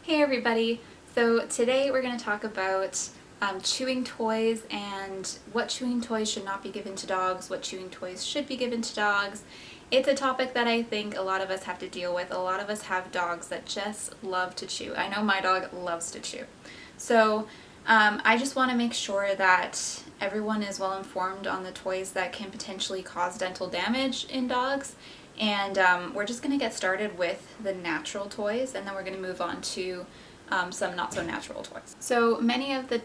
Hey everybody! So today we're going to talk about chewing toys and what chewing toys should not be given to dogs, what chewing toys should be given to dogs. It's a topic that I think a lot of us have to deal with. A lot of us have dogs that just love to chew. I know my dog loves to chew. So I just want to make sure that everyone is well informed on the toys that can potentially cause dental damage in dogs. And we're just going to get started with the natural toys, and then we're going to move on to some not so natural toys. So many of the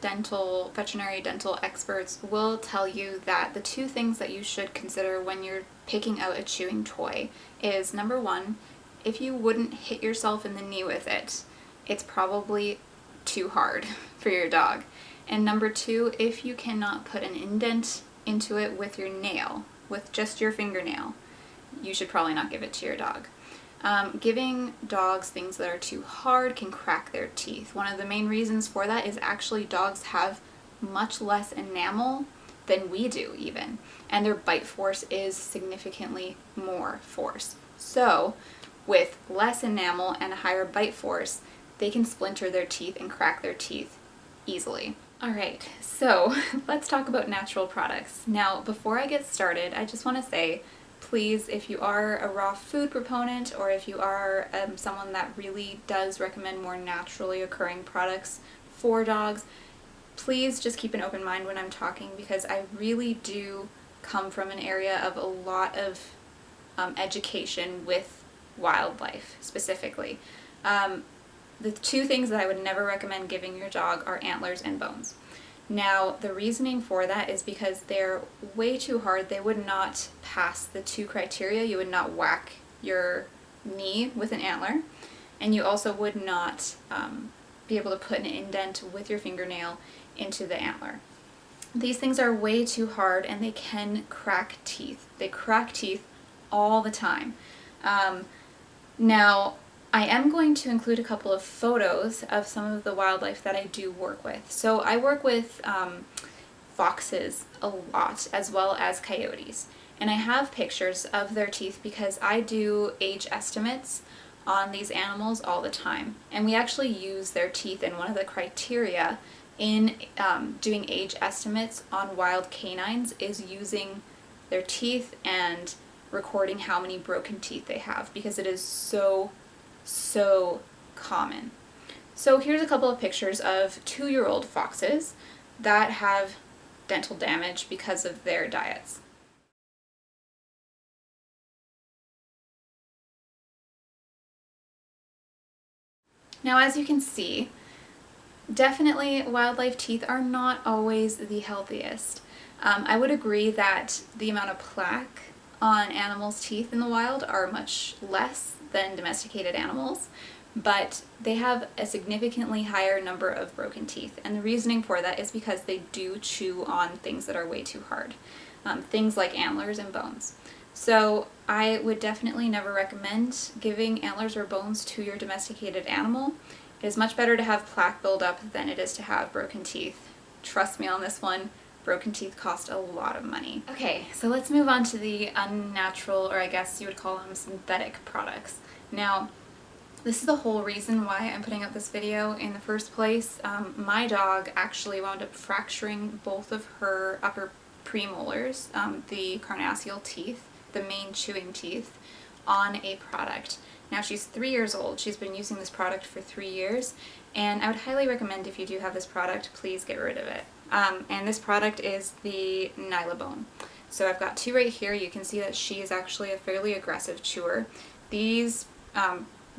veterinary dental experts will tell you that the two things that you should consider when you're picking out a chewing toy is, number one, if you wouldn't hit yourself in the knee with it, it's probably too hard for your dog. And number two, if you cannot put an indent into it with your nail, with just your fingernail, you should probably not give it to your dog. Giving dogs things that are too hard can crack their teeth. One of the main reasons for that is actually dogs have much less enamel than we do even, and their bite force is significantly more force. So with less enamel and a higher bite force, they can splinter their teeth and crack their teeth easily. Alright, so let's talk about natural products. Now, before I get started, I just want to say, please, if you are a raw food proponent, or if you are someone that really does recommend more naturally occurring products for dogs, please just keep an open mind when I'm talking, because I really do come from an area of a lot of education with wildlife specifically. The two things that I would never recommend giving your dog are antlers and bones. Now, the reasoning for that is because they're way too hard. They would not pass the two criteria. You would not whack your knee with an antler, and you also would not be able to put an indent with your fingernail into the antler. These things are way too hard, and they can crack teeth. They crack teeth all the time. Now, I am going to include a couple of photos of some of the wildlife that I do work with. So I work with foxes a lot, as well as coyotes. And I have pictures of their teeth because I do age estimates on these animals all the time. And we actually use their teeth in one of the criteria in doing age estimates on wild canines is using their teeth and recording how many broken teeth they have, because it is so common. So here's a couple of pictures of 2-year-old foxes that have dental damage because of their diets. Now, as you can see, definitely wildlife teeth are not always the healthiest. I would agree that the amount of plaque on animals' teeth in the wild are much less than domesticated animals, but they have a significantly higher number of broken teeth, and the reasoning for that is because they do chew on things that are way too hard, things like antlers and bones. So I would definitely never recommend giving antlers or bones to your domesticated animal. It is much better to have plaque buildup than it is to have broken teeth. Trust me on this one. Broken teeth cost a lot of money. Okay, so let's move on to the unnatural, or I guess you would call them synthetic products. Now, this is the whole reason why I'm putting up this video in the first place. My dog actually wound up fracturing both of her upper premolars, the carnassial teeth, the main chewing teeth, on a product. Now, she's 3 years old. She's been using this product for 3 years, and I would highly recommend, if you do have this product, please get rid of it. And this product is the Nylabone. So I've got two right here. You can see that she is actually a fairly aggressive chewer. These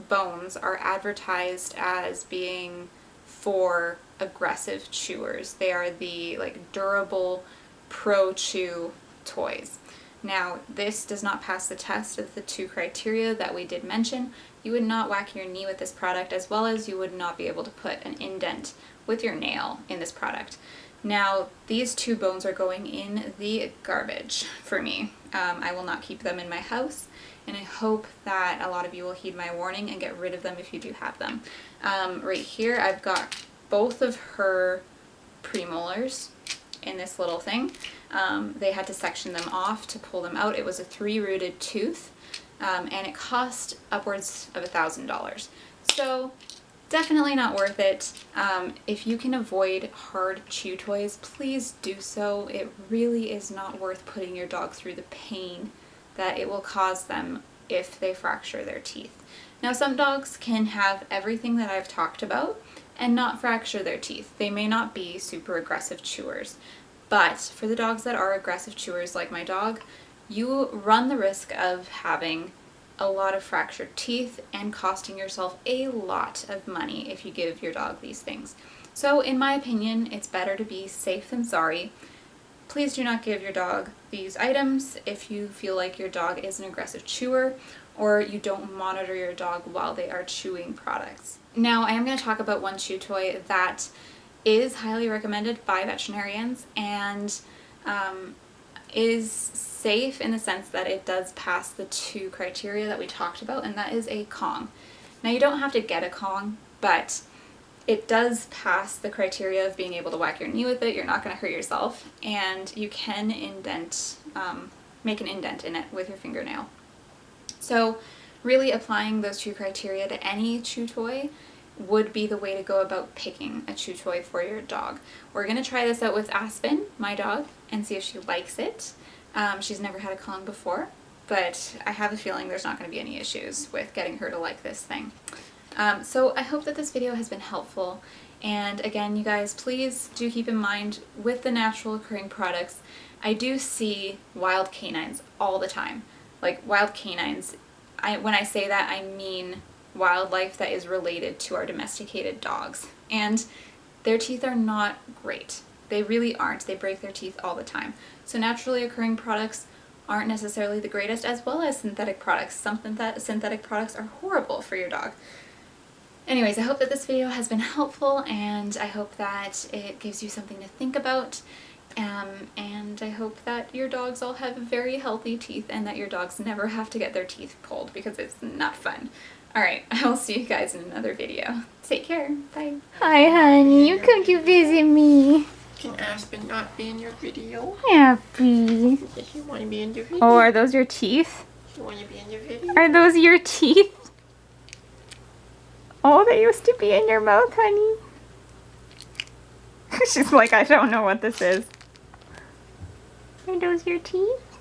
bones are advertised as being for aggressive chewers. They are the durable pro chew toys. Now, this does not pass the test of the two criteria that we did mention. You would not whack your knee with this product, as well as you would not be able to put an indent with your nail in this product. Now, these two bones are going in the garbage for me. I will not keep them in my house, and I hope that a lot of you will heed my warning and get rid of them if you do have them. Right here, I've got both of her premolars in this little thing. They had to section them off to pull them out. It was a 3-rooted tooth, and it cost upwards of $1,000. So definitely not worth it. If you can avoid hard chew toys, please do so. It really is not worth putting your dog through the pain that it will cause them if they fracture their teeth. Now, some dogs can have everything that I've talked about and not fracture their teeth. They may not be super aggressive chewers, but for the dogs that are aggressive chewers like my dog, you run the risk of having a lot of fractured teeth and costing yourself a lot of money if you give your dog these things. So in my opinion, it's better to be safe than sorry. Please do not give your dog these items if you feel like your dog is an aggressive chewer or you don't monitor your dog while they are chewing products. Now, I am going to talk about one chew toy that is highly recommended by veterinarians and is safe in the sense that it does pass the 2 criteria that we talked about, and that is a Kong. Now, you don't have to get a Kong, but it does pass the criteria of being able to whack your knee with it, you're not going to hurt yourself, and you can make an indent in it with your fingernail. So really applying those 2 criteria to any chew toy would be the way to go about picking a chew toy for your dog. We're going to try this out with Aspen, my dog, and see if she likes it. She's never had a Kong before, but I have a feeling there's not going to be any issues with getting her to like this thing. So I hope that this video has been helpful, and again, you guys, please do keep in mind with the natural occurring products, I do see wild canines all the time. Like wild canines, when I say that, I mean wildlife that is related to our domesticated dogs, and their teeth are not great. They really aren't. They break their teeth all the time. So naturally occurring products aren't necessarily the greatest, as well as synthetic products. Synthetic products are horrible for your dog. Anyways, I hope that this video has been helpful, and I hope that it gives you something to think about. And I hope that your dogs all have very healthy teeth and that your dogs never have to get their teeth pulled, because it's not fun. Alright, I will see you guys in another video. Take care. Bye. Hi, honey. You come to visit me. Can Aspen not be in your video? Happy. Does she want to be in your video? Oh, are those your teeth? She want to be in your video? Are those your teeth? Oh, they used to be in your mouth, honey. She's like, I don't know what this is. Are those your teeth?